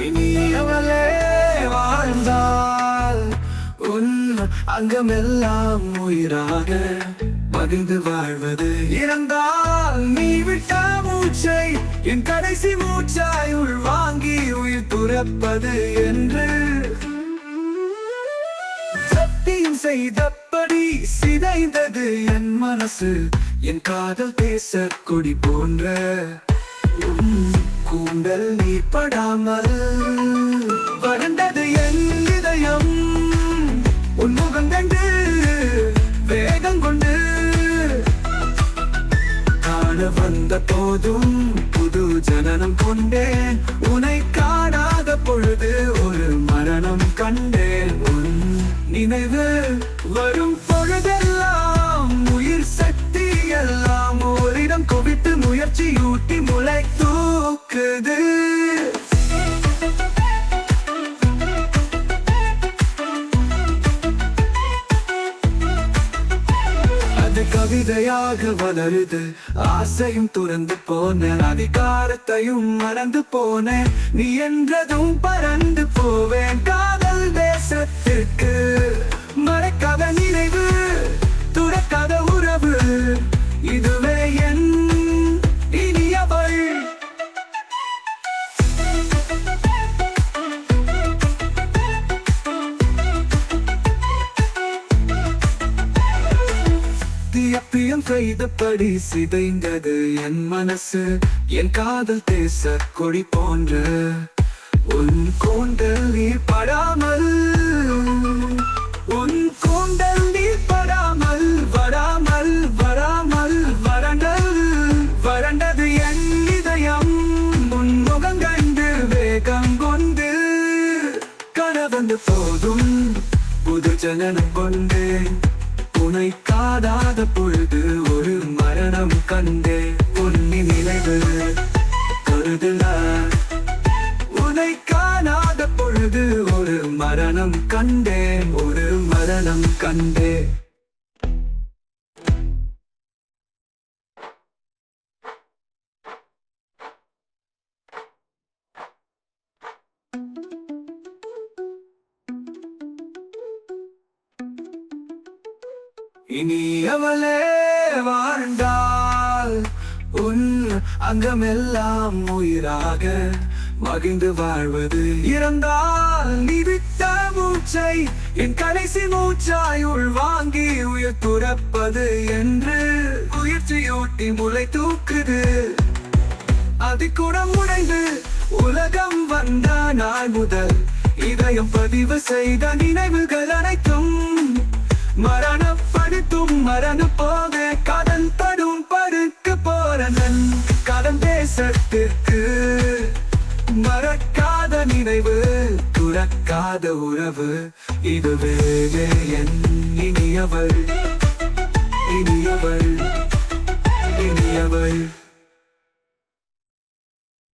இனியவளே வாழ்ந்தால் உன் அங்கமெல்லாம் உயிராக மகிழ்ந்து வாழ்வது. இறந்தால் நீ விட்ட மூச்சை என் கடைசி மூச்சாய் உள் வாங்கி உயிர் துறப்பது என்று சத்தியம் செய்தபடி சிதைந்தது என் மனசு. என் காதல் பேச கொடி போன்ற கூந்தல் நீ படாமல் வறண்டது என் இதயம். உன் முகம் கண்டு வேகம் கொண்டு காண வந்த போதும் புது ஜனனம் கொண்டேன். உன்னை காணாத பொழுது ஒரு மரணம் கண்டேன். உன் நினைவு வரும் பொழுதெல்லாம் உயிர் சக்தி எல்லாம் ஓரிடம் குவித்து முயற்சியூட்டி முளை தூக்குது. அது கவிதையாக வளருது. ஆசையும் துறந்து போன அதிகாரத்தையும் மறந்து போனேன். நீ என்றதும் பறந்து போவேன் காதல் தேசத்திற்கு. மறக்காத நினைவு துறக்காத உறவு இதுவே என் இனியவள். தியப்பியம் செய்தபடி சிதைந்தது என் மனசு. என் காதல் தேச கொடி போன்ற உன் கூந்தல் நீர் படாமல் உன் கூந்தல் நீர் படாமல் வராமல் வராமல் வறண்டது என் இதயம். உன் முகம் கண்டு வேகம் கொண்டு கனவந்து போதும் புது ஜனனம் கொண்டேன். உன்னை காணாத பொழுது ஒரு மரணம் கண்டே. உன்னி நினைவு கருதுல உன்னை காணாத பொழுது ஒரு மரணம் கண்டேன். ஒரு மரணம் கண்டே. இனியவளே வாழ்ந்தால் உன் அங்கமெல்லாம் உயிராக மகிழ்ந்து வாழ்வது. இறந்தால் நீ விட்ட மூச்சை என் கடைசி மூச்சாய் உள் வாங்கி உயிர் துறப்பது என்று முயற்சியூட்டி முளை தூக்குது. அதிகுடம் உடைந்து உலகம் வந்த நாள் முதல் இதயம் பதிவு செய்த நினைவுகள் அனைத்தும் மரணப்படுத்தும். மரண போக காதல் படும் படுக்க போறனன் காதல் தேசத்திற்கு. மறக்காத நினைவு துறக்காத உறவு இதுவே என் இனியவள் இனியவள் இனியவள்.